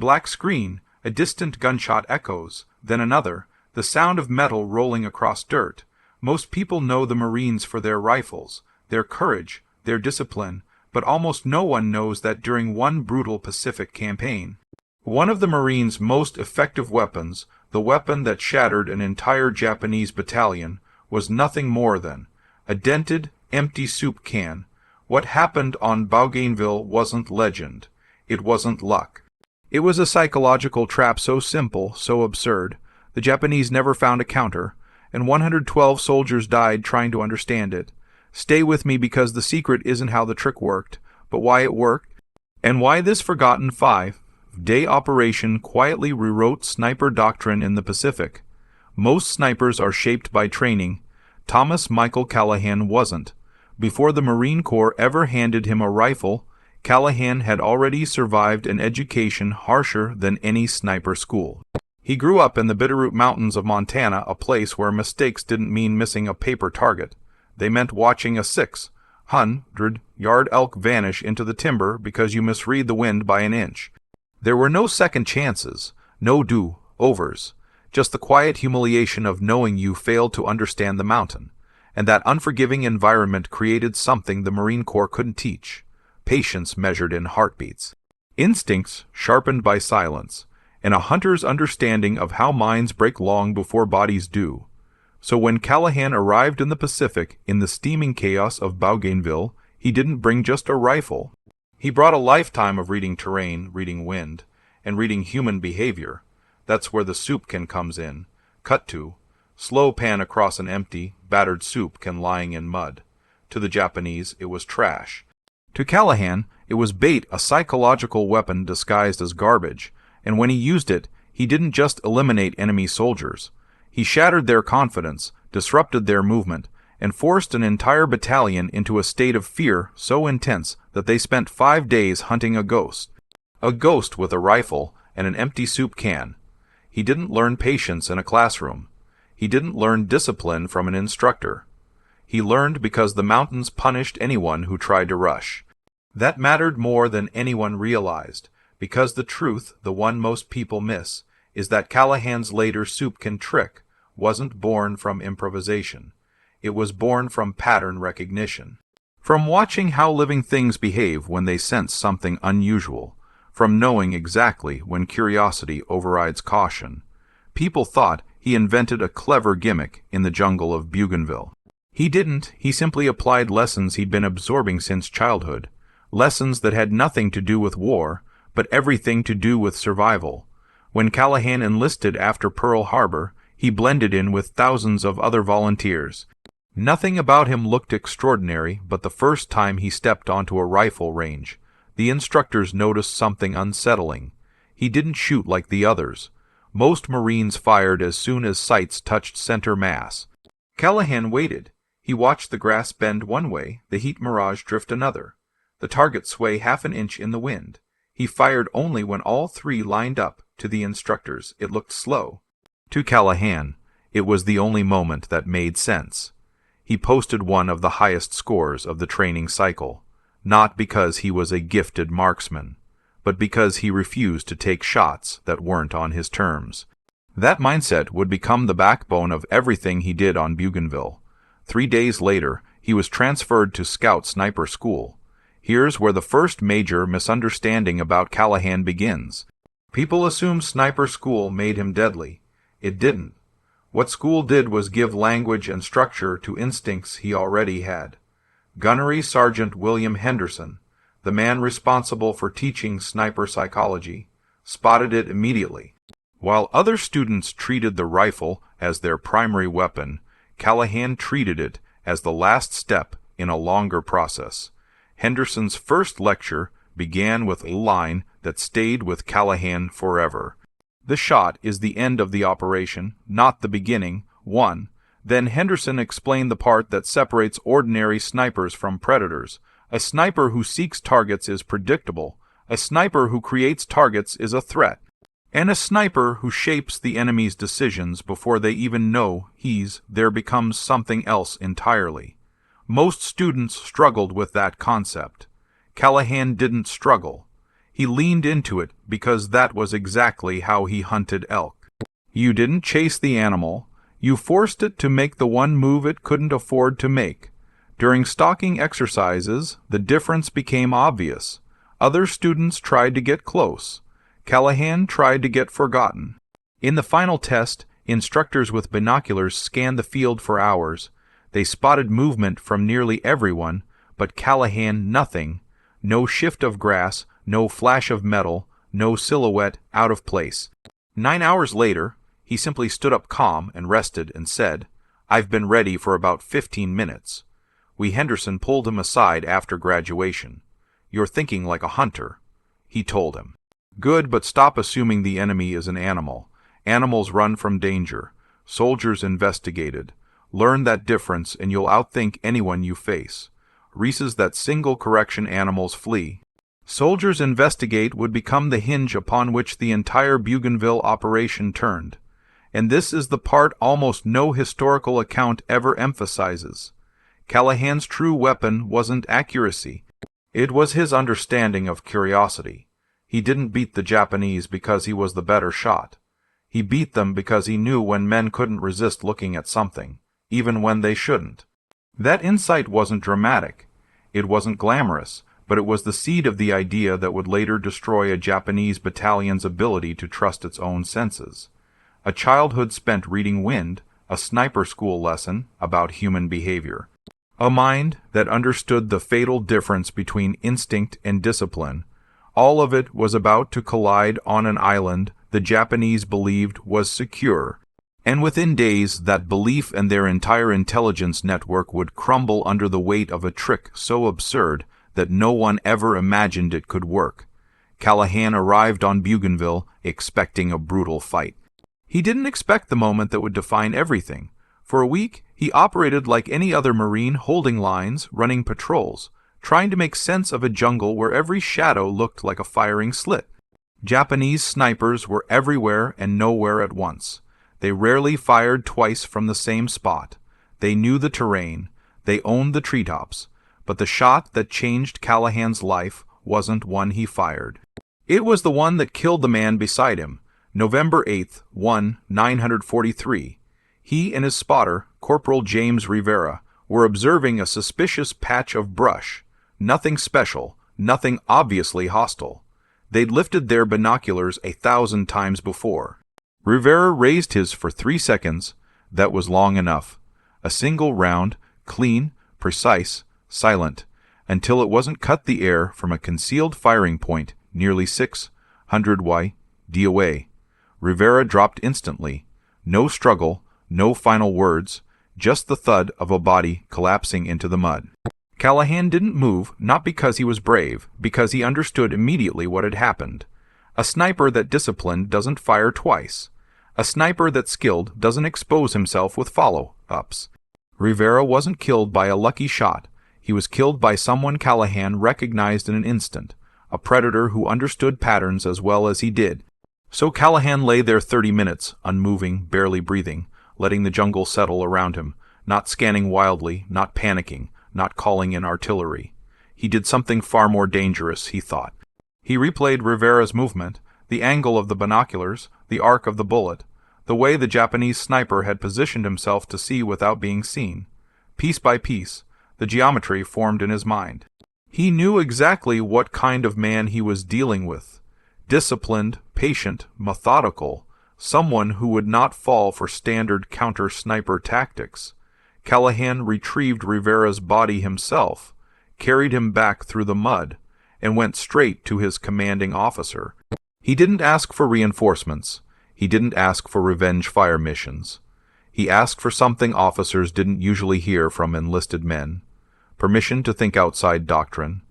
Black screen, a distant gunshot echoes, then another, the sound of metal rolling across dirt. Most people know the Marines for their rifles, their courage, their discipline, but almost no one knows that during one brutal Pacific campaign, one of the Marines' most effective weapons, the weapon that shattered an entire Japanese battalion, was nothing more than a dented, empty soup can. What happened on Bougainville wasn't legend. It wasn't luck. It was a psychological trap so simple, so absurd. The Japanese never found a counter, and 112 soldiers died trying to understand it. Stay with me, because the secret isn't how the trick worked, but why it worked, and why this forgotten 5-day operation quietly rewrote sniper doctrine in the Pacific. Most snipers are shaped by training. Thomas Michael Callahan wasn't. Before the Marine Corps ever handed him a rifle, Callahan had already survived an education harsher than any sniper school. He grew up in the Bitterroot Mountains of Montana, a place where mistakes didn't mean missing a paper target. They meant watching a 600-yard elk vanish into the timber because you misread the wind by an inch. There were no second chances, no do-overs, just the quiet humiliation of knowing you failed to understand the mountain. And that unforgiving environment created something the Marine Corps couldn't teach: patience measured in heartbeats, instincts sharpened by silence, and a hunter's understanding of how minds break long before bodies do. So when Callahan arrived in the Pacific, in the steaming chaos of Bougainville, he didn't bring just a rifle. He brought a lifetime of reading terrain, reading wind, and reading human behavior. That's where the soup can comes in. Cut to slow pan across an empty, battered soup can lying in mud. To the Japanese, it was trash. To Callahan, it was bait, a psychological weapon disguised as garbage, and when he used it, he didn't just eliminate enemy soldiers. He shattered their confidence, disrupted their movement, and forced an entire battalion into a state of fear so intense that they spent 5 days hunting a ghost. A ghost with a rifle and an empty soup can. He didn't learn patience in a classroom. He didn't learn discipline from an instructor. He learned because the mountains punished anyone who tried to rush. That mattered more than anyone realized, because the truth, the one most people miss, is that Callahan's later soup can trick wasn't born from improvisation. It was born from pattern recognition. From watching how living things behave when they sense something unusual. From knowing exactly when curiosity overrides caution. People thought he invented a clever gimmick in the jungle of Bougainville. He didn't. He simply applied lessons he'd been absorbing since childhood. Lessons that had nothing to do with war, but everything to do with survival. When Callahan enlisted after Pearl Harbor, he blended in with thousands of other volunteers. Nothing about him looked extraordinary, but the first time he stepped onto a rifle range, the instructors noticed something unsettling. He didn't shoot like the others. Most Marines fired as soon as sights touched center mass. Callahan waited. He watched the grass bend one way, the heat mirage drift another, the target sway half an inch in the wind. He fired only when all three lined up. To the instructors, it looked slow. To Callahan, it was the only moment that made sense. He posted one of the highest scores of the training cycle, not because he was a gifted marksman, but because he refused to take shots that weren't on his terms. That mindset would become the backbone of everything he did on Bougainville. 3 days later, he was transferred to Scout Sniper School. Here's where the first major misunderstanding about Callahan begins. People assume sniper school made him deadly. It didn't. What school did was give language and structure to instincts he already had. Gunnery Sergeant William Henderson, the man responsible for teaching sniper psychology, spotted it immediately. While other students treated the rifle as their primary weapon, Callahan treated it as the last step in a longer process. Henderson's first lecture began with a line that stayed with Callahan forever. The shot is the end of the operation, not the beginning. 1. Then Henderson explained the part that separates ordinary snipers from predators. A sniper who seeks targets is predictable. A sniper who creates targets is a threat. And a sniper who shapes the enemy's decisions before they even know there becomes something else entirely. Most students struggled with that concept. Callahan didn't struggle. He leaned into it because that was exactly how he hunted elk. You didn't chase the animal, you forced it to make the one move it couldn't afford to make. During stalking exercises, the difference became obvious. Other students tried to get close. Callahan tried to get forgotten. In the final test, instructors with binoculars scanned the field for hours. They spotted movement from nearly everyone, but Callahan nothing. No shift of grass, no flash of metal, no silhouette out of place. 9 hours later, he simply stood up calm and rested and said, "I've been ready for about 15 minutes. Henderson pulled him aside after graduation. "You're thinking like a hunter," he told him. "Good, but stop assuming the enemy is an animal. Animals run from danger. Soldiers investigated. Learn that difference and you'll outthink anyone you face. Reese's that single correction animals flee. Soldiers investigate would become the hinge upon which the entire Bougainville operation turned. And this is the part almost no historical account ever emphasizes. Callahan's true weapon wasn't accuracy. It was his understanding of curiosity. He didn't beat the Japanese because he was the better shot. He beat them because he knew when men couldn't resist looking at something, even when they shouldn't. That insight wasn't dramatic. It wasn't glamorous, but it was the seed of the idea that would later destroy a Japanese battalion's ability to trust its own senses. A childhood spent reading Wind, a sniper school lesson about human behavior. A mind that understood the fatal difference between instinct and discipline. All of it was about to collide on an island the Japanese believed was secure, and within days that belief and their entire intelligence network would crumble under the weight of a trick so absurd that no one ever imagined it could work. Callahan arrived on Bougainville expecting a brutal fight. He didn't expect the moment that would define everything. For a week, he operated like any other Marine, holding lines, running patrols, trying to make sense of a jungle where every shadow looked like a firing slit. Japanese snipers were everywhere and nowhere at once. They rarely fired twice from the same spot. They knew the terrain. They owned the treetops. But the shot that changed Callahan's life wasn't one he fired. It was the one that killed the man beside him, November 8th, 943. He and his spotter, Corporal James Rivera, were observing a suspicious patch of brush. Nothing special, nothing obviously hostile. They'd lifted their binoculars 1,000 times before. Rivera raised his for 3 seconds. That was long enough. A single round, clean, precise, silent, until it wasn't cut the air from a concealed firing point nearly 600 WWII away. Rivera dropped instantly. No struggle, no final words, just the thud of a body collapsing into the mud. Callahan didn't move, not because he was brave, because he understood immediately what had happened. A sniper that disciplined doesn't fire twice. A sniper that's skilled doesn't expose himself with follow-ups. Rivera wasn't killed by a lucky shot. He was killed by someone Callahan recognized in an instant, a predator who understood patterns as well as he did. So Callahan lay there 30 minutes, unmoving, barely breathing, letting the jungle settle around him, not scanning wildly, not panicking, not calling in artillery. He did something far more dangerous, he thought. He replayed Rivera's movement, the angle of the binoculars, the arc of the bullet, the way the Japanese sniper had positioned himself to see without being seen. Piece by piece, the geometry formed in his mind. He knew exactly what kind of man he was dealing with. Disciplined, patient, methodical, someone who would not fall for standard counter-sniper tactics. Callahan retrieved Rivera's body himself, carried him back through the mud, and went straight to his commanding officer. He didn't ask for reinforcements. He didn't ask for revenge fire missions. He asked for something officers didn't usually hear from enlisted men: permission to think outside doctrine.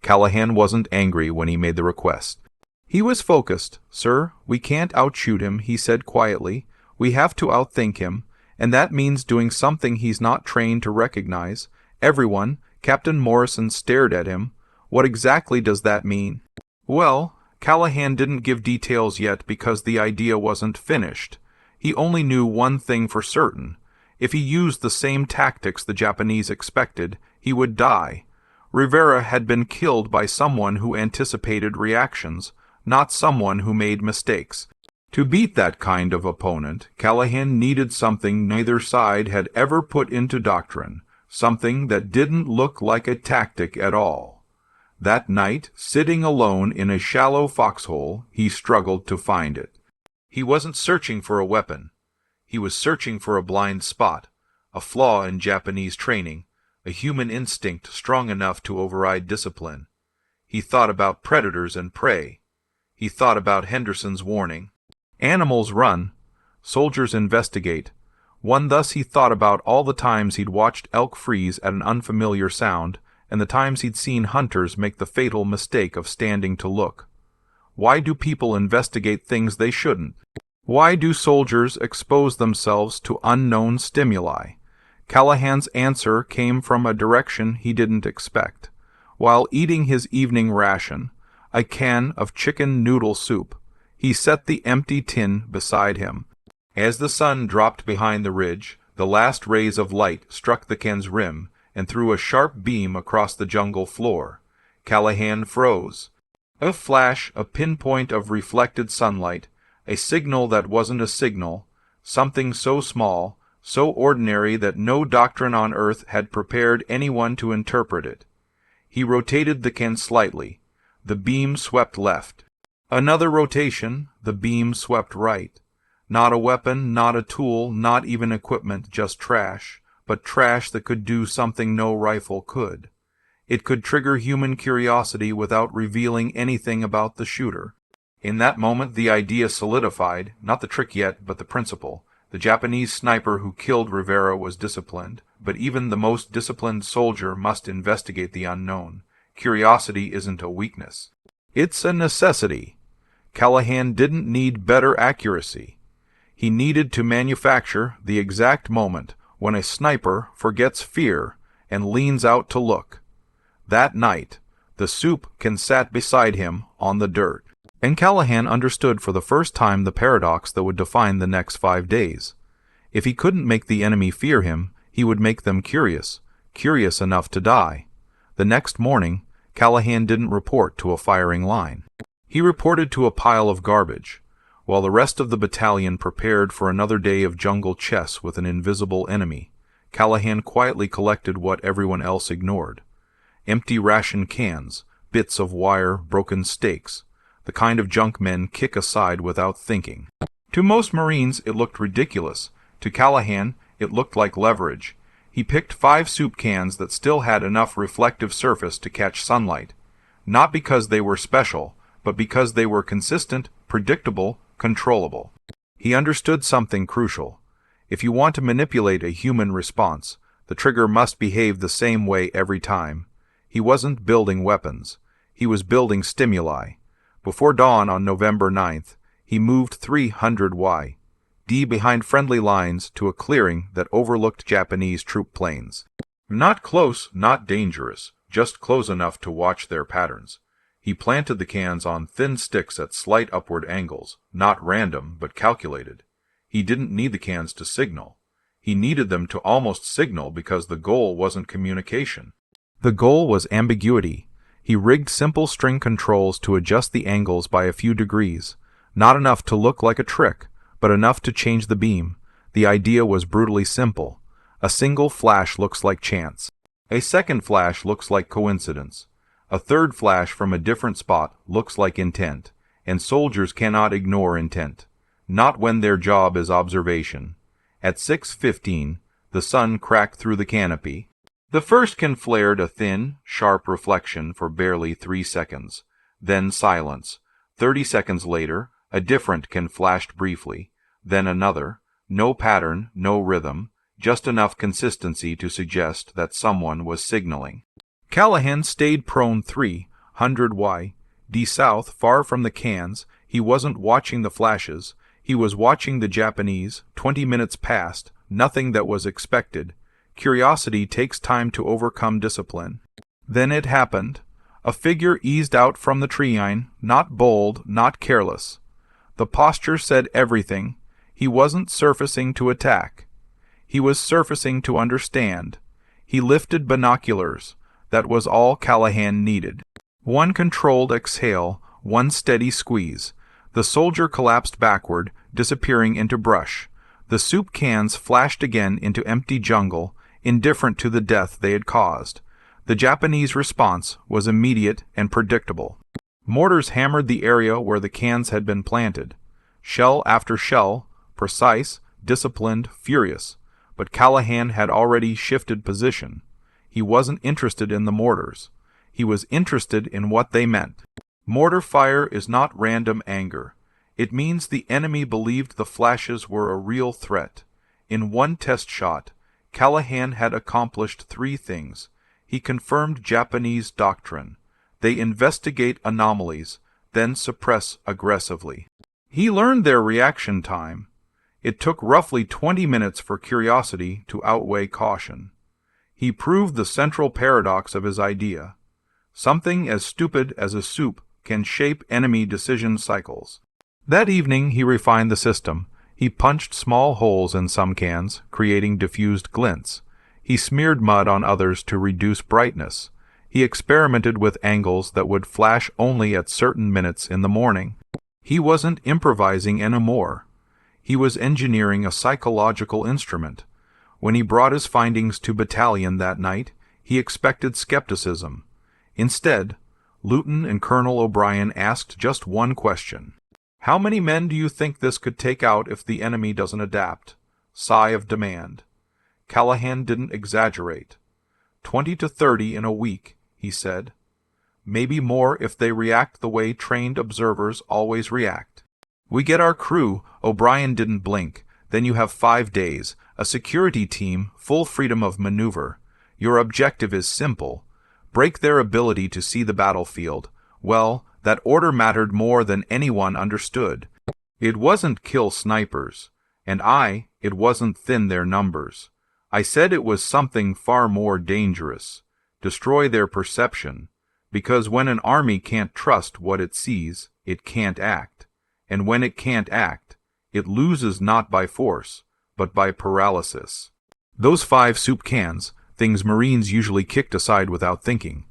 Callahan wasn't angry when he made the request. He was focused. "Sir, we can't outshoot him," he said quietly. "We have to outthink him, and that means doing something he's not trained to recognize." Everyone, Captain Morrison, stared at him. What exactly does that mean? Well, Callahan didn't give details yet because the idea wasn't finished. He only knew one thing for certain. If he used the same tactics the Japanese expected, he would die. Rivera had been killed by someone who anticipated reactions, not someone who made mistakes. To beat that kind of opponent, Callahan needed something neither side had ever put into doctrine, something that didn't look like a tactic at all. That night, sitting alone in a shallow foxhole, he struggled to find it. He wasn't searching for a weapon. He was searching for a blind spot, a flaw in Japanese training, a human instinct strong enough to override discipline. He thought about predators and prey. He thought about Henderson's warning. Animals run, soldiers investigate. Thus he thought about all the times he'd watched elk freeze at an unfamiliar sound, and the times he'd seen hunters make the fatal mistake of standing to look. Why do people investigate things they shouldn't? Why do soldiers expose themselves to unknown stimuli? Callahan's answer came from a direction he didn't expect. While eating his evening ration, a can of chicken noodle soup, he set the empty tin beside him. As the sun dropped behind the ridge, the last rays of light struck the can's rim and threw a sharp beam across the jungle floor. Callahan froze. A flash, a pinpoint of reflected sunlight, a signal that wasn't a signal, something so small, so ordinary that no doctrine on earth had prepared anyone to interpret it. He rotated the can slightly. The beam swept left. Another rotation, the beam swept right. Not a weapon, not a tool, not even equipment, just trash, but trash that could do something no rifle could. It could trigger human curiosity without revealing anything about the shooter. In that moment the idea solidified, not the trick yet, but the principle. The Japanese sniper who killed Rivera was disciplined, but even the most disciplined soldier must investigate the unknown. Curiosity isn't a weakness. It's a necessity. Callahan didn't need better accuracy. He needed to manufacture the exact moment when a sniper forgets fear and leans out to look. That night, the soup can sat beside him on the dirt. And Callahan understood for the first time the paradox that would define the next 5 days. If he couldn't make the enemy fear him, he would make them curious, curious enough to die. The next morning, Callahan didn't report to a firing line. He reported to a pile of garbage, while the rest of the battalion prepared for another day of jungle chess with an invisible enemy. Callahan quietly collected what everyone else ignored. Empty ration cans, bits of wire, broken stakes, the kind of junk men kick aside without thinking. To most Marines it looked ridiculous. To Callahan it looked like leverage. He picked 5 soup cans that still had enough reflective surface to catch sunlight. Not because they were special, but because they were consistent, predictable, controllable. He understood something crucial. If you want to manipulate a human response, the trigger must behave the same way every time. He wasn't building weapons. He was building stimuli. Before dawn on November 9th, he moved 300 behind friendly lines to a clearing that overlooked Japanese troop planes. Not close, not dangerous, just close enough to watch their patterns. He planted the cans on thin sticks at slight upward angles, not random, but calculated. He didn't need the cans to signal. He needed them to almost signal because the goal wasn't communication. The goal was ambiguity. He rigged simple string controls to adjust the angles by a few degrees, not enough to look like a trick, but enough to change the beam. The idea was brutally simple. A single flash looks like chance. A second flash looks like coincidence. A third flash from a different spot looks like intent, and soldiers cannot ignore intent. Not when their job is observation. At 6:15, the sun cracked through the canopy. The first can flared a thin, sharp reflection for barely 3 seconds. Then silence. 30 seconds later, a different can flashed briefly. Then another. No pattern, no rhythm, just enough consistency to suggest that someone was signaling. Callahan stayed prone 300 south, far from the cans. He wasn't watching the flashes. He was watching the Japanese. 20 minutes passed. Nothing that was expected. Curiosity takes time to overcome discipline. Then it happened. A figure eased out from the tree-line, not bold, not careless. The posture said everything. He wasn't surfacing to attack. He was surfacing to understand. He lifted binoculars. That was all Callahan needed. One controlled exhale, one steady squeeze. The soldier collapsed backward, disappearing into brush. The soup cans flashed again into empty jungle, indifferent to the death they had caused. The Japanese response was immediate and predictable. Mortars hammered the area where the cans had been planted. Shell after shell, precise, disciplined, furious. But Callahan had already shifted position. He wasn't interested in the mortars. He was interested in what they meant. Mortar fire is not random anger. It means the enemy believed the flashes were a real threat. In one test shot, Callahan had accomplished 3 things. He confirmed Japanese doctrine. They investigate anomalies, then suppress aggressively. He learned their reaction time. It took roughly 20 minutes for curiosity to outweigh caution. He proved the central paradox of his idea. Something as stupid as a soup can shape enemy decision cycles. That evening he refined the system. He punched small holes in some cans, creating diffused glints. He smeared mud on others to reduce brightness. He experimented with angles that would flash only at certain minutes in the morning. He wasn't improvising anymore. He was engineering a psychological instrument. When he brought his findings to battalion that night, he expected skepticism. Instead, Lieutenant and Colonel O'Brien asked just one question. "How many men do you think this could take out if the enemy doesn't adapt?" Sigh of demand. Callahan didn't exaggerate. 20 to 30 in a week, he said. Maybe more if they react the way trained observers always react. "We get our crew," O'Brien didn't blink. "Then you have 5 days, a security team, full freedom of maneuver. Your objective is simple. Break their ability to see the battlefield. Well, that order mattered more than anyone understood. It wasn't kill snipers. And it wasn't thin their numbers. I said it was something far more dangerous. Destroy their perception. Because when an army can't trust what it sees, it can't act. And when it can't act, it loses not by force, but by paralysis." Those 5 soup cans, things Marines usually kicked aside without thinking,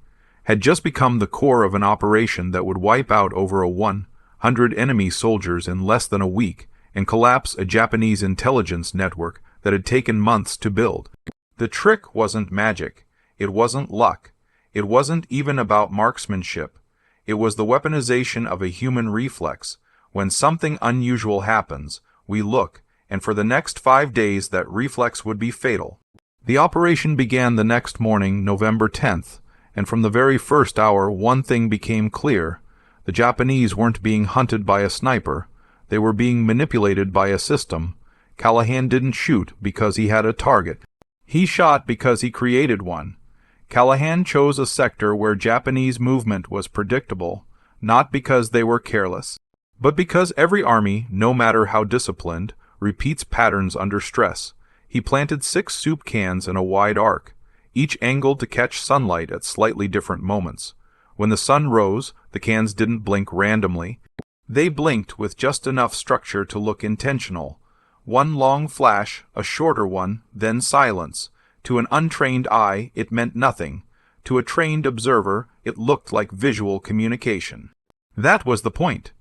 had just become the core of an operation that would wipe out over 100 enemy soldiers in less than a week and collapse a Japanese intelligence network that had taken months to build. The trick wasn't magic. It wasn't luck. It wasn't even about marksmanship. It was the weaponization of a human reflex. When something unusual happens, we look, and for the next 5 days that reflex would be fatal. The operation began the next morning, November 10th, and from the very first hour one thing became clear. The Japanese weren't being hunted by a sniper. They were being manipulated by a system. Callahan didn't shoot because he had a target. He shot because he created one. Callahan chose a sector where Japanese movement was predictable, not because they were careless, but because every army, no matter how disciplined, repeats patterns under stress. He planted 6 soup cans in a wide arc, each angled to catch sunlight at slightly different moments. When the sun rose, the cans didn't blink randomly. They blinked with just enough structure to look intentional. One long flash, a shorter one, then silence. To an untrained eye, it meant nothing. To a trained observer, it looked like visual communication. That was the point.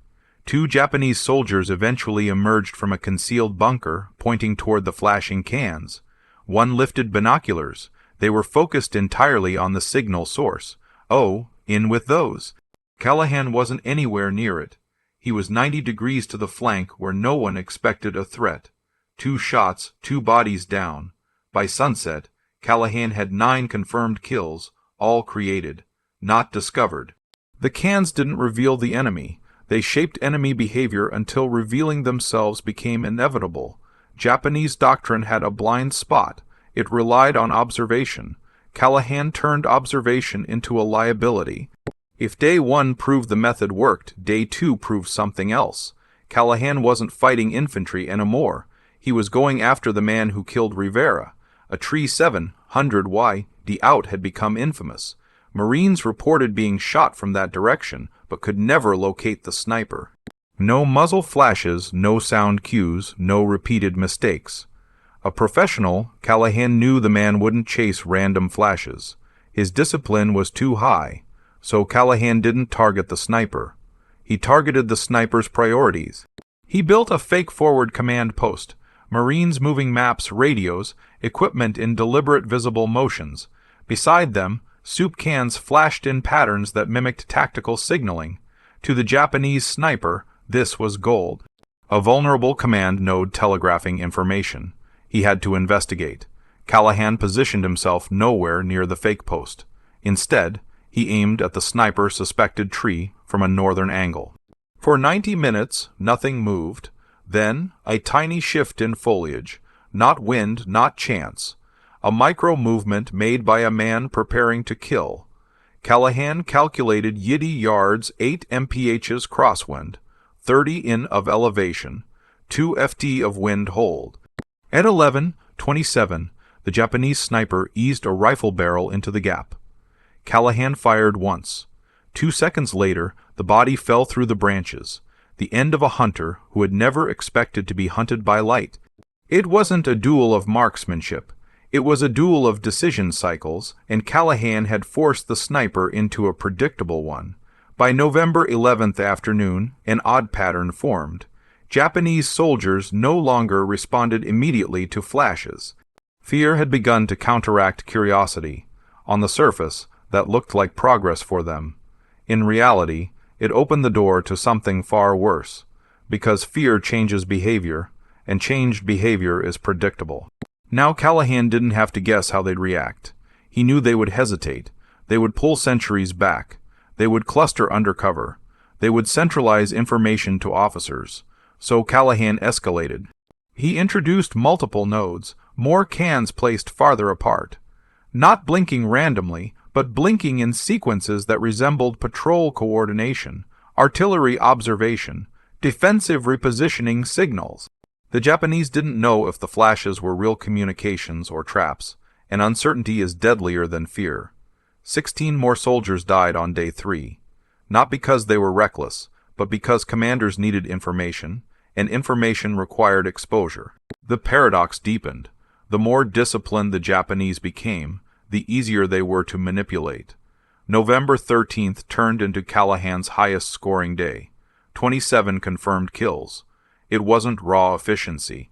2 Japanese soldiers eventually emerged from a concealed bunker, pointing toward the flashing cans. One lifted binoculars. They were focused entirely on the signal source. Oh, in with those. Callahan wasn't anywhere near it. He was 90 degrees to the flank where no one expected a threat. 2 shots, 2 bodies down. By sunset, Callahan had 9 confirmed kills, all created, not discovered. The cans didn't reveal the enemy. They shaped enemy behavior until revealing themselves became inevitable. Japanese doctrine had a blind spot. It relied on observation. Callahan turned observation into a liability. If day 1 proved the method worked, day 2 proved something else. Callahan wasn't fighting infantry anymore. He was going after the man who killed Rivera. A Tree 700 the out had become infamous. Marines reported being shot from that direction, but could never locate the sniper. No muzzle flashes, no sound cues, no repeated mistakes. A professional, Callahan knew the man wouldn't chase random flashes. His discipline was too high, so Callahan didn't target the sniper. He targeted the sniper's priorities. He built a fake forward command post, Marines moving maps, radios, equipment in deliberate visible motions. Beside them, soup cans flashed in patterns that mimicked tactical signaling. To the Japanese sniper, this was gold. A vulnerable command node telegraphing information. He had to investigate. Callahan positioned himself nowhere near the fake post. Instead, he aimed at the sniper's suspected tree from a northern angle. For 90 minutes, nothing moved. Then, a tiny shift in foliage. Not wind, not chance. A micro-movement made by a man preparing to kill. Callahan calculated Yiddy yards 8 mph's crosswind, 30 in of elevation, 2 ft of wind hold. At 11:27, the Japanese sniper eased a rifle barrel into the gap. Callahan fired once. 2 seconds later, the body fell through the branches, the end of a hunter who had never expected to be hunted by light. It wasn't a duel of marksmanship. It was a duel of decision cycles, and Callahan had forced the sniper into a predictable one. By November 11th afternoon, an odd pattern formed. Japanese soldiers no longer responded immediately to flashes. Fear had begun to counteract curiosity. On the surface, that looked like progress for them. In reality, it opened the door to something far worse, because fear changes behavior, and changed behavior is predictable. Now Callahan didn't have to guess how they'd react. He knew they would hesitate. They would pull sentries back. They would cluster undercover. They would centralize information to officers. So Callahan escalated. He introduced multiple nodes, more cans placed farther apart. Not blinking randomly, but blinking in sequences that resembled patrol coordination, artillery observation, defensive repositioning signals. The Japanese didn't know if the flashes were real communications or traps, and uncertainty is deadlier than fear. 16 more soldiers died on day 3, not because they were reckless, but because commanders needed information, and information required exposure. The paradox deepened. The more disciplined the Japanese became, the easier they were to manipulate. November 13th turned into Callahan's highest scoring day. 27 confirmed kills. It wasn't raw efficiency.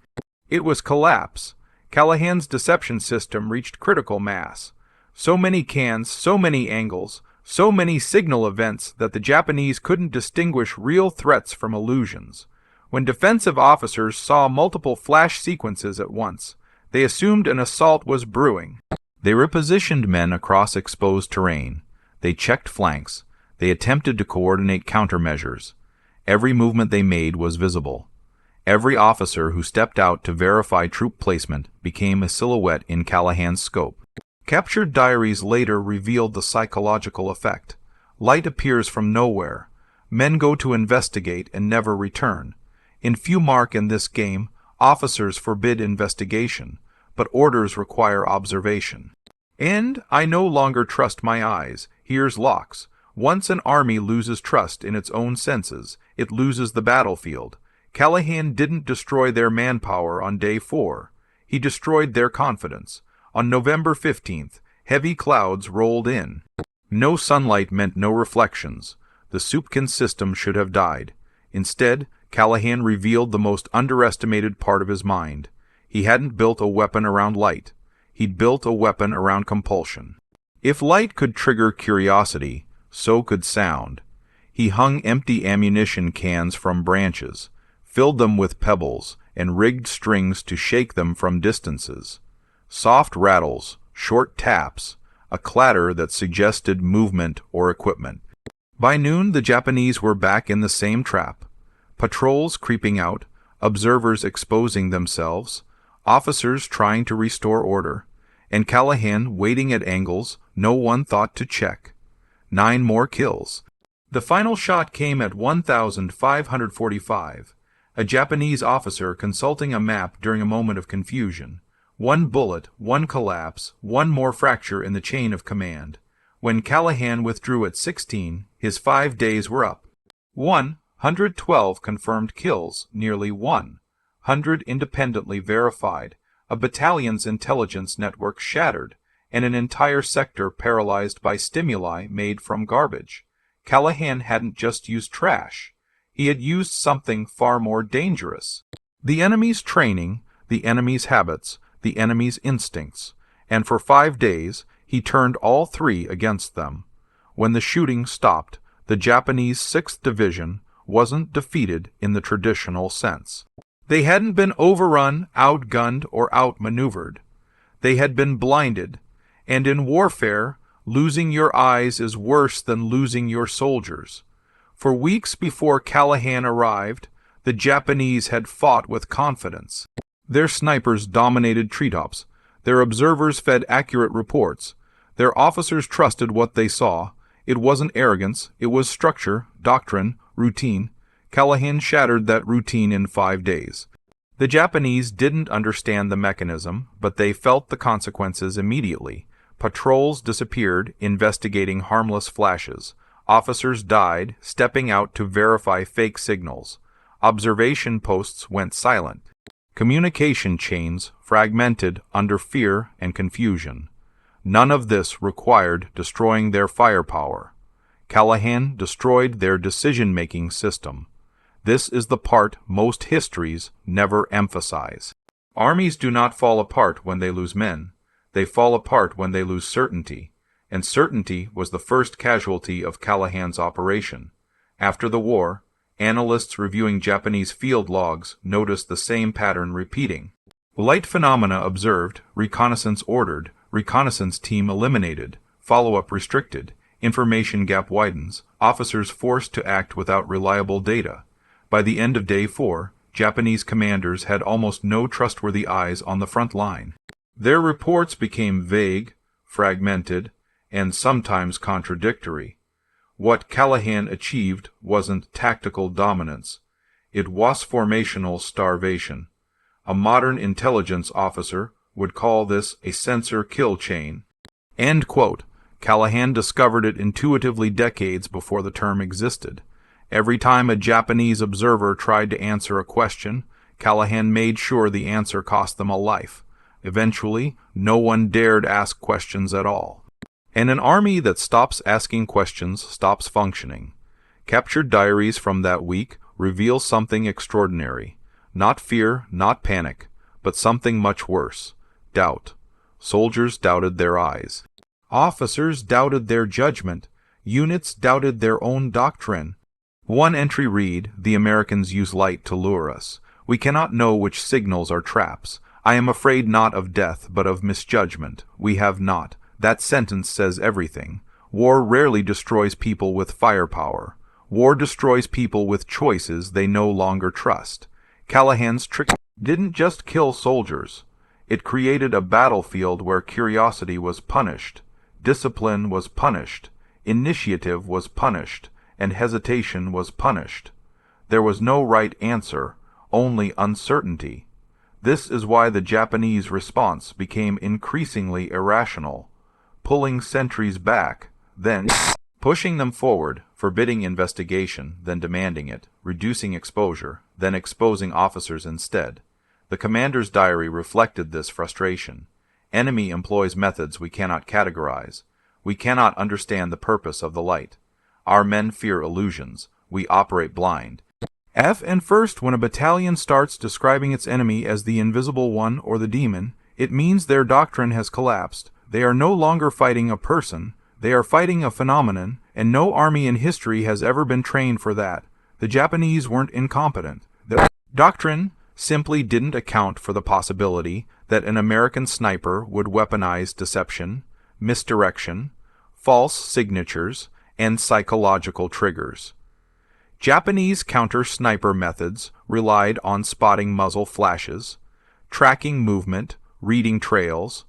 It was collapse. Callahan's deception system reached critical mass. So many cans, so many angles, so many signal events that the Japanese couldn't distinguish real threats from illusions. When defensive officers saw multiple flash sequences at once, they assumed an assault was brewing. They repositioned men across exposed terrain. They checked flanks. They attempted to coordinate countermeasures. Every movement they made was visible. Every officer who stepped out to verify troop placement became a silhouette in Callahan's scope. Captured diaries later revealed the psychological effect. Light appears from nowhere. Men go to investigate and never return. In few mark in this game, officers forbid investigation, but orders require observation. And I no longer trust my eyes. Here's Locke's. Once an army loses trust in its own senses, it loses the battlefield. Callahan didn't destroy their manpower on day 4. He destroyed their confidence. On November 15th, heavy clouds rolled in. No sunlight meant no reflections. The Soupkin system should have died. Instead, Callahan revealed the most underestimated part of his mind. He hadn't built a weapon around light. He'd built a weapon around compulsion. If light could trigger curiosity, so could sound. He hung empty ammunition cans from branches, filled them with pebbles, and rigged strings to shake them from distances. Soft rattles, short taps, a clatter that suggested movement or equipment. By noon, the Japanese were back in the same trap. Patrols creeping out, observers exposing themselves, officers trying to restore order, and Callahan waiting at angles no one thought to check. 9 more kills. The final shot came at 1,545. A Japanese officer consulting a map during a moment of confusion. 1 bullet, 1 collapse, 1 more fracture in the chain of command. When Callahan withdrew at 16, his 5 days were up. 112 confirmed kills, nearly 100 independently verified. A battalion's intelligence network shattered, and an entire sector paralyzed by stimuli made from garbage. Callahan hadn't just used trash. He had used something far more dangerous. The enemy's training, the enemy's habits, the enemy's instincts, and for 5 days he turned all three against them. When the shooting stopped, the Japanese 6th Division wasn't defeated in the traditional sense. They hadn't been overrun, outgunned, or outmaneuvered. They had been blinded, and in warfare, losing your eyes is worse than losing your soldiers. For weeks before Callahan arrived, the Japanese had fought with confidence. Their snipers dominated treetops. Their observers fed accurate reports. Their officers trusted what they saw. It wasn't arrogance, it was structure, doctrine, routine. Callahan shattered that routine in 5 days. The Japanese didn't understand the mechanism, but they felt the consequences immediately. Patrols disappeared, investigating harmless flashes. Officers died, stepping out to verify fake signals. Observation posts went silent. Communication chains fragmented under fear and confusion. None of this required destroying their firepower. Callahan destroyed their decision-making system. This is the part most histories never emphasize. Armies do not fall apart when they lose men. They fall apart when they lose certainty, and certainty was the first casualty of Callahan's operation. After the war, analysts reviewing Japanese field logs noticed the same pattern repeating. Light phenomena observed, reconnaissance ordered, reconnaissance team eliminated, follow-up restricted, information gap widens, officers forced to act without reliable data. By the end of Day 4, Japanese commanders had almost no trustworthy eyes on the front line. Their reports became vague, fragmented, and sometimes contradictory. What Callahan achieved wasn't tactical dominance. It was formational starvation. A modern intelligence officer would call this a sensor kill chain. End quote. Callahan discovered it intuitively decades before the term existed. Every time a Japanese observer tried to answer a question, Callahan made sure the answer cost them a life. Eventually, no one dared ask questions at all. And an army that stops asking questions stops functioning. Captured diaries from that week reveal something extraordinary. Not fear, not panic, but something much worse. Doubt. Soldiers doubted their eyes. Officers doubted their judgment. Units doubted their own doctrine. One entry read, "The Americans use light to lure us. We cannot know which signals are traps. I am afraid not of death, but of misjudgment. We have not." That sentence says everything. War rarely destroys people with firepower. War destroys people with choices they no longer trust. Callahan's trick didn't just kill soldiers. It created a battlefield where curiosity was punished, discipline was punished, initiative was punished, and hesitation was punished. There was no right answer, only uncertainty. This is why the Japanese response became increasingly irrational, pulling sentries back, then pushing them forward, forbidding investigation, then demanding it, reducing exposure, then exposing officers instead. The commander's diary reflected this frustration. Enemy employs methods we cannot categorize. We cannot understand the purpose of the light. Our men fear illusions. We operate blind. And first, when a battalion starts describing its enemy as the invisible one or the demon, it means their doctrine has collapsed. They are no longer fighting a person. They are fighting a phenomenon, and no army in history has ever been trained for that. The Japanese weren't incompetent. Their doctrine simply didn't account for the possibility that an American sniper would weaponize deception, misdirection, false signatures, and psychological triggers. Japanese counter-sniper methods relied on spotting muzzle flashes, tracking movement, reading trails,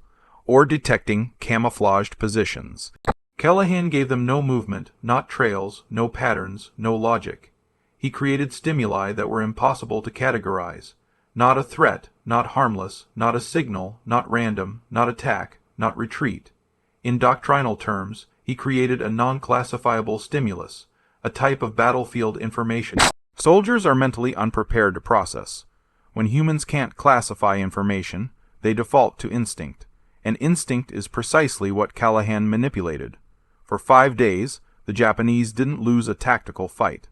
or detecting camouflaged positions. Callahan gave them no movement, not trails, no patterns, no logic. He created stimuli that were impossible to categorize. Not a threat, not harmless, not a signal, not random, not attack, not retreat. In doctrinal terms, he created a non-classifiable stimulus, a type of battlefield information. Soldiers are mentally unprepared to process. When humans can't classify information, they default to instinct. and instinct is precisely what Callahan manipulated. For 5 days, the Japanese didn't lose a tactical fight.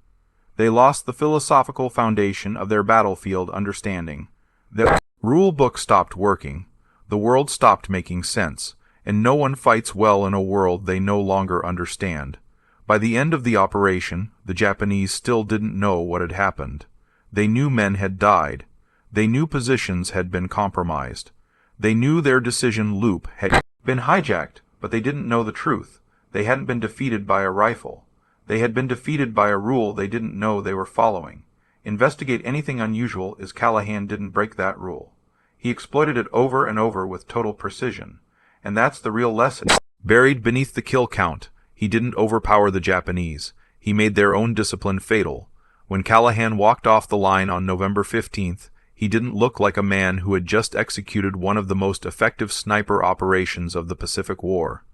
They lost the philosophical foundation of their battlefield understanding. The rule book stopped working, the world stopped making sense, and no one fights well in a world they no longer understand. By the end of the operation, the Japanese still didn't know what had happened. They knew men had died. They knew positions had been compromised. They knew their decision loop had been hijacked, but they didn't know the truth. They hadn't been defeated by a rifle. They had been defeated by a rule they didn't know they were following. Investigate anything unusual as Callahan didn't break that rule. He exploited it over and over with total precision. And that's the real lesson. Buried beneath the kill count, he didn't overpower the Japanese. He made their own discipline fatal. When Callahan walked off the line on November 15th, he didn't look like a man who had just executed one of the most effective sniper operations of the Pacific War.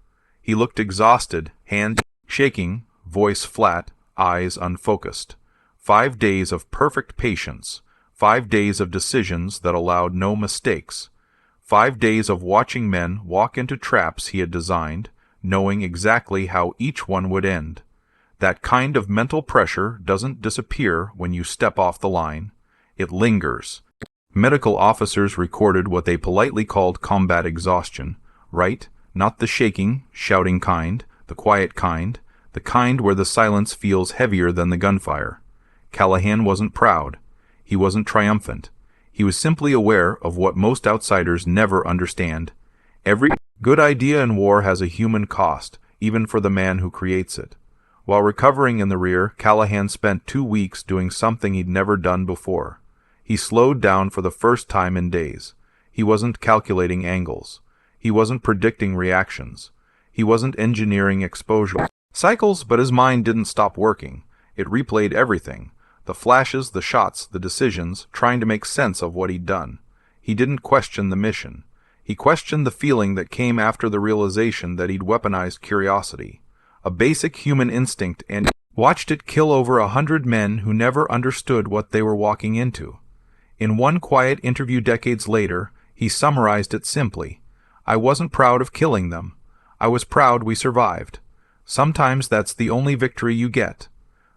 He looked exhausted, hands shaking, voice flat, eyes unfocused. 5 days of perfect patience, 5 days of decisions that allowed no mistakes, 5 days of watching men walk into traps he had designed, knowing exactly how each one would end. That kind of mental pressure doesn't disappear when you step off the line. It lingers. Medical officers recorded what they politely called combat exhaustion, right? Not the shaking, shouting kind, the quiet kind, the kind where the silence feels heavier than the gunfire. Callahan wasn't proud. He wasn't triumphant. He was simply aware of what most outsiders never understand. Every good idea in war has a human cost, even for the man who creates it. While recovering in the rear, Callahan spent 2 weeks doing something he'd never done before. He slowed down for the first time in days. He wasn't calculating angles. He wasn't predicting reactions. He wasn't engineering exposure cycles, but his mind didn't stop working. It replayed everything. The flashes, the shots, the decisions, trying to make sense of what he'd done. He didn't question the mission. He questioned the feeling that came after the realization that he'd weaponized curiosity, a basic human instinct, and watched it kill over 100 men who never understood what they were walking into. In one quiet interview decades later, he summarized it simply. I wasn't proud of killing them. I was proud we survived. Sometimes that's the only victory you get.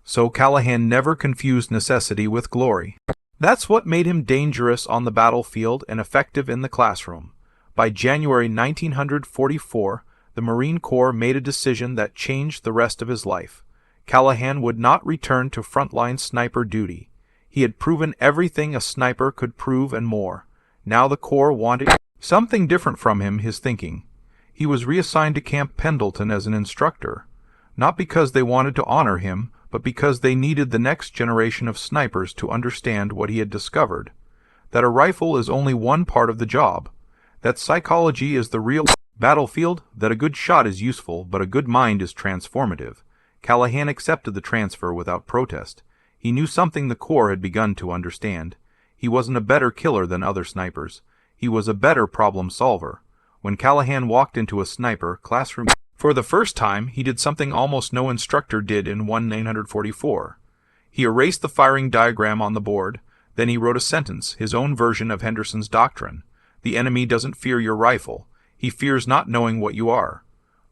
So Callahan never confused necessity with glory. That's what made him dangerous on the battlefield and effective in the classroom. By January 1944, the Marine Corps made a decision that changed the rest of his life. Callahan would not return to frontline sniper duty. He had proven everything a sniper could prove and more. Now the Corps wanted something different from him, his thinking. He was reassigned to Camp Pendleton as an instructor, not because they wanted to honor him, but because they needed the next generation of snipers to understand what he had discovered. That a rifle is only one part of the job. That psychology is the real battlefield, that a good shot is useful, but a good mind is transformative. Callahan accepted the transfer without protest. He knew something the Corps had begun to understand. He wasn't a better killer than other snipers. He was a better problem solver. When Callahan walked into a sniper classroom for the first time, he did something almost no instructor did in 1944. He erased the firing diagram on the board, then he wrote a sentence, his own version of Henderson's doctrine. The enemy doesn't fear your rifle. He fears not knowing what you are.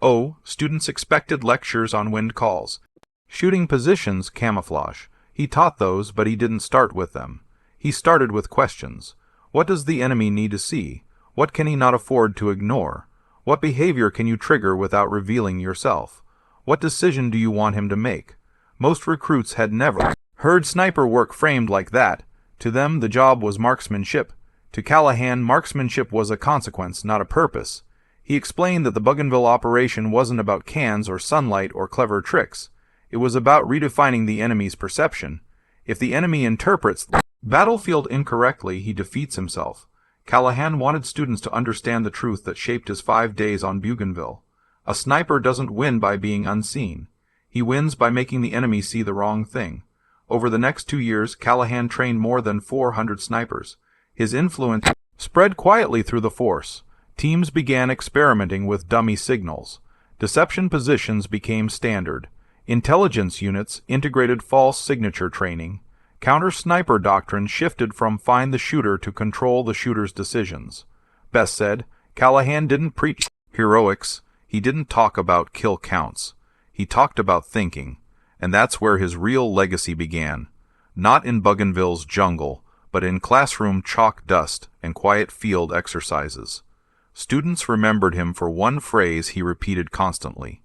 Oh, students expected lectures on wind calls. Shooting positions, camouflage. He taught those, but he didn't start with them. He started with questions. What does the enemy need to see? What can he not afford to ignore? What behavior can you trigger without revealing yourself? What decision do you want him to make? Most recruits had never heard sniper work framed like that. To them, the job was marksmanship. To Callahan, marksmanship was a consequence, not a purpose. He explained that the Bougainville operation wasn't about cans or sunlight or clever tricks. It was about redefining the enemy's perception. If the enemy interprets the battlefield incorrectly, he defeats himself. Callahan wanted students to understand the truth that shaped his 5 days on Bougainville. A sniper doesn't win by being unseen. He wins by making the enemy see the wrong thing. Over the next 2 years, Callahan trained more than 400 snipers. His influence spread quietly through the force. Teams began experimenting with dummy signals. Deception positions became standard. Intelligence units integrated false signature training. Counter-sniper doctrine shifted from find the shooter to control the shooter's decisions. Best said, Callahan didn't preach heroics. He didn't talk about kill counts. He talked about thinking, and that's where his real legacy began. Not in Bougainville's jungle, but in classroom chalk dust and quiet field exercises. Students remembered him for one phrase he repeated constantly.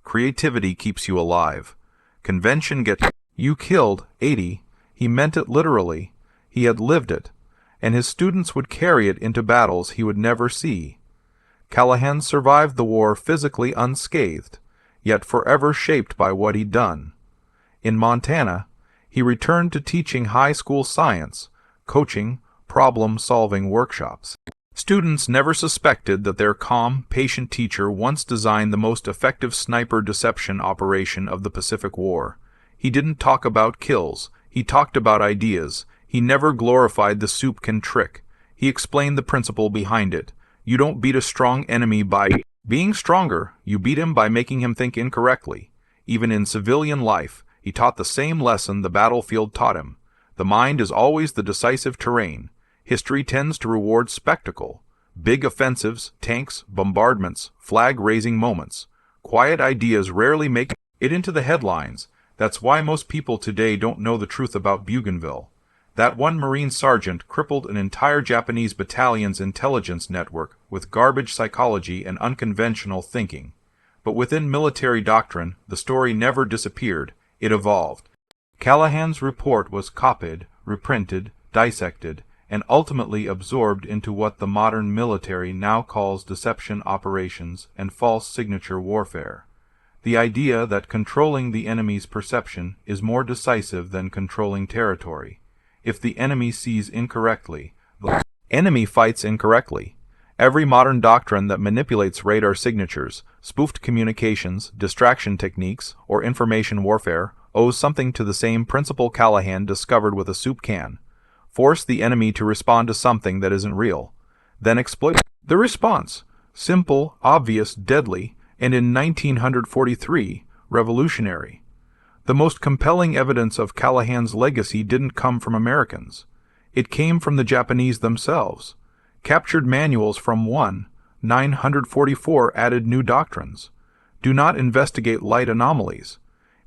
Creativity keeps you alive. Convention gets you killed 80. He meant it literally. He had lived it, and his students would carry it into battles he would never see. Callahan survived the war physically unscathed, yet forever shaped by what he'd done. In Montana, he returned to teaching high school science, coaching, problem-solving workshops. Students never suspected that their calm, patient teacher once designed the most effective sniper deception operation of the Pacific War. He didn't talk about kills. He talked about ideas. He never glorified the soup can trick. He explained the principle behind it. You don't beat a strong enemy by being stronger. You beat him by making him think incorrectly. Even in civilian life, he taught the same lesson the battlefield taught him. The mind is always the decisive terrain. History tends to reward spectacle. Big offensives, tanks, bombardments, flag-raising moments. Quiet ideas rarely make it into the headlines. That's why most people today don't know the truth about Bougainville. That one Marine sergeant crippled an entire Japanese battalion's intelligence network with garbage psychology and unconventional thinking. But within military doctrine, the story never disappeared. It evolved. Callahan's report was copied, reprinted, dissected, and ultimately absorbed into what the modern military now calls deception operations and false signature warfare. The idea that controlling the enemy's perception is more decisive than controlling territory. If the enemy sees incorrectly, the enemy fights incorrectly. Every modern doctrine that manipulates radar signatures, spoofed communications, distraction techniques, or information warfare owes something to the same principle Callahan discovered with a soup can. Force the enemy to respond to something that isn't real. Then exploit the response. Simple, obvious, deadly, and in 1943, revolutionary. The most compelling evidence of Callahan's legacy didn't come from Americans. It came from the Japanese themselves. Captured manuals from 944 added new doctrines. Do not investigate light anomalies.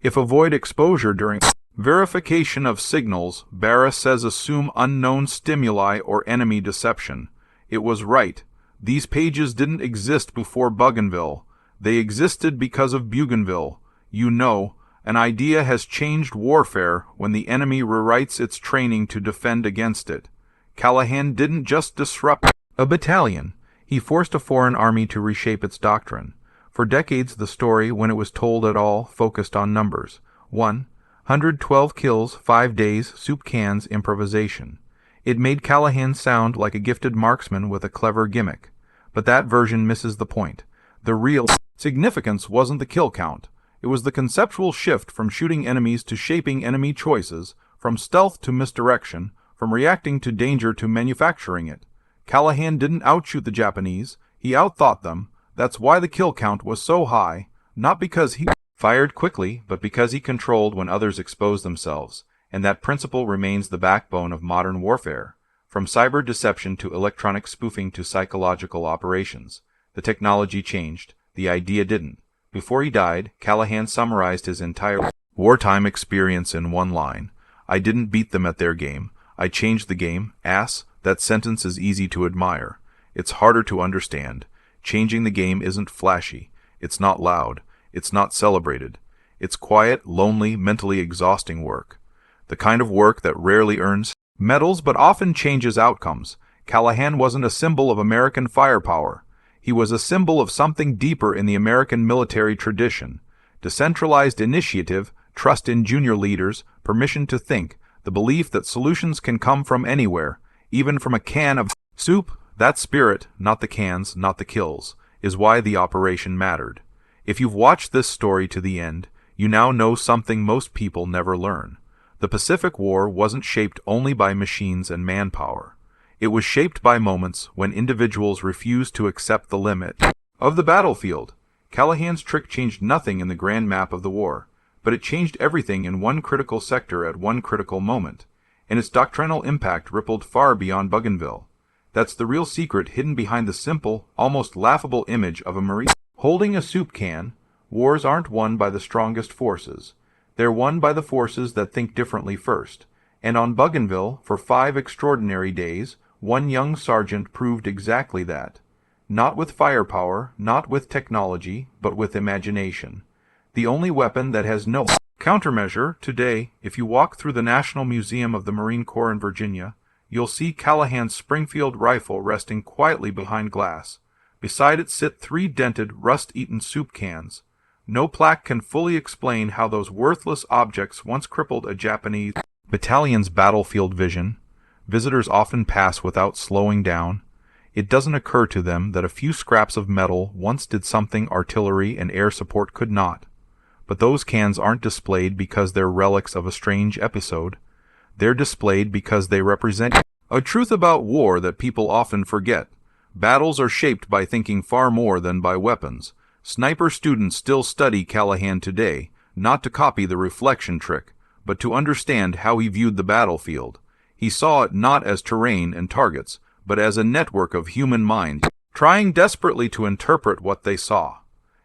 If avoid exposure during verification of signals, Barra says assume unknown stimuli or enemy deception. It was right. These pages didn't exist before Bougainville. They existed because of Bougainville. You know, an idea has changed warfare when the enemy rewrites its training to defend against it. Callahan didn't just disrupt a battalion. He forced a foreign army to reshape its doctrine. For decades, the story, when it was told at all, focused on numbers. 112 kills, 5 days, soup cans, improvisation. It made Callahan sound like a gifted marksman with a clever gimmick. But that version misses the point. The real significance wasn't the kill count. It was the conceptual shift from shooting enemies to shaping enemy choices, from stealth to misdirection, from reacting to danger to manufacturing it. Callahan didn't outshoot the Japanese. He outthought them. That's why the kill count was so high, not because he fired quickly, but because he controlled when others exposed themselves, and that principle remains the backbone of modern warfare. From cyber deception to electronic spoofing to psychological operations, the technology changed, the idea didn't. Before he died, Callahan summarized his entire wartime experience in one line. I didn't beat them at their game. I changed the game. Ass, that sentence is easy to admire. It's harder to understand. Changing the game isn't flashy. It's not loud. It's not celebrated. It's quiet, lonely, mentally exhausting work. The kind of work that rarely earns medals but often changes outcomes. Callahan wasn't a symbol of American firepower. He was a symbol of something deeper in the American military tradition. Decentralized initiative, trust in junior leaders, permission to think, the belief that solutions can come from anywhere, even from a can of soup. That spirit, not the cans, not the kills, is why the operation mattered. If you've watched this story to the end, you now know something most people never learn. The Pacific War wasn't shaped only by machines and manpower. It was shaped by moments when individuals refused to accept the limit of the battlefield. Callahan's trick changed nothing in the grand map of the war, but it changed everything in one critical sector at one critical moment, and its doctrinal impact rippled far beyond Bougainville. That's the real secret hidden behind the simple, almost laughable image of a Marine holding a soup can. Wars aren't won by the strongest forces. They're won by the forces that think differently first. And on Bougainville, for 5 extraordinary days, one young sergeant proved exactly that. Not with firepower, not with technology, but with imagination. The only weapon that has no countermeasure. Today, if you walk through the National Museum of the Marine Corps in Virginia, you'll see Callahan's Springfield rifle resting quietly behind glass. Beside it sit 3 dented, rust-eaten soup cans. No plaque can fully explain how those worthless objects once crippled a Japanese battalion's battlefield vision. Visitors often pass without slowing down. It doesn't occur to them that a few scraps of metal once did something artillery and air support could not. But those cans aren't displayed because they're relics of a strange episode. They're displayed because they represent a truth about war that people often forget. Battles are shaped by thinking far more than by weapons. Sniper students still study Callahan today, not to copy the reflection trick, but to understand how he viewed the battlefield. He saw it not as terrain and targets, but as a network of human minds, trying desperately to interpret what they saw.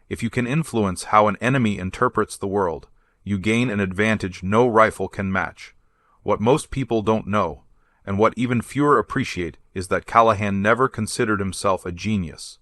If you can influence how an enemy interprets the world, you gain an advantage no rifle can match. What most people don't know, and what even fewer appreciate, is that Callahan never considered himself a genius.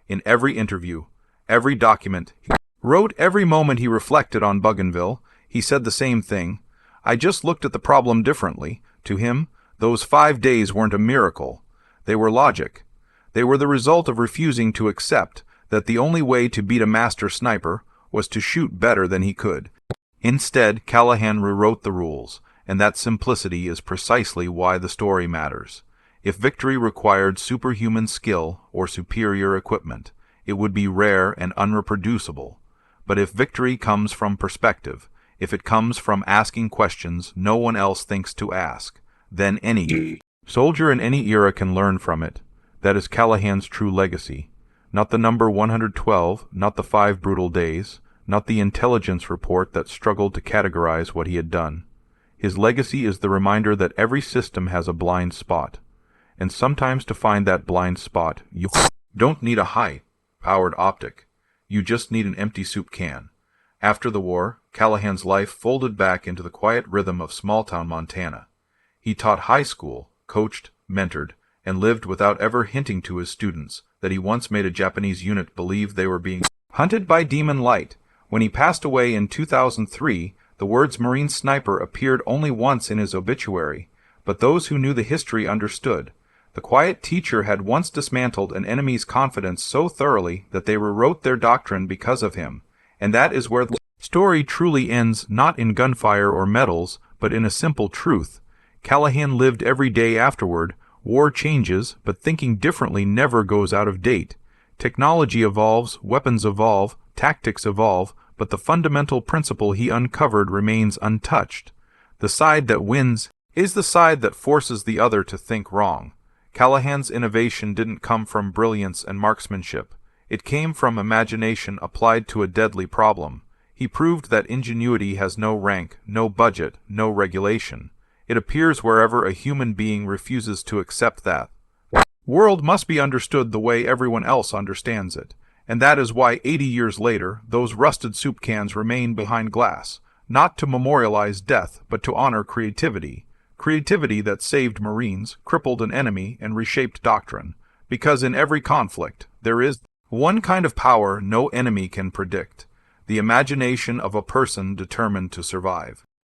In every interview, every document he wrote, every moment he reflected on Bougainville, he said the same thing. I just looked at the problem differently. To him, those 5 days weren't a miracle. They were logic. They were the result of refusing to accept that the only way to beat a master sniper was to shoot better than he could. Instead, Callahan rewrote the rules, and that simplicity is precisely why the story matters. If victory required superhuman skill or superior equipment, it would be rare and unreproducible. But if victory comes from perspective, if it comes from asking questions no one else thinks to ask, then any soldier in any era can learn from it. That is Callahan's true legacy. Not the number 112, not the 5 brutal days, not the intelligence report that struggled to categorize what he had done. His legacy is the reminder that every system has a blind spot. And sometimes to find that blind spot, you don't need a high-powered optic. You just need an empty soup can. After the war, Callahan's life folded back into the quiet rhythm of small-town Montana. He taught high school, coached, mentored, and lived without ever hinting to his students that he once made a Japanese unit believe they were being hunted by demon light. When he passed away in 2003, the words Marine Sniper appeared only once in his obituary, but those who knew the history understood. The quiet teacher had once dismantled an enemy's confidence so thoroughly that they rewrote their doctrine because of him, and that is where the story truly ends, not in gunfire or medals, but in a simple truth. Callahan lived every day afterward. War changes, but thinking differently never goes out of date. Technology evolves, weapons evolve, tactics evolve, but the fundamental principle he uncovered remains untouched. The side that wins is the side that forces the other to think wrong. Callahan's innovation didn't come from brilliance and marksmanship. It came from imagination applied to a deadly problem. He proved that ingenuity has no rank, no budget, no regulation. It appears wherever a human being refuses to accept that world must be understood the way everyone else understands it. And that is why 80 years later, those rusted soup cans remain behind glass, not to memorialize death, but to honor creativity. Creativity that saved Marines, crippled an enemy, and reshaped doctrine. Because in every conflict, there is one kind of power no enemy can predict: the imagination of a person determined to survive.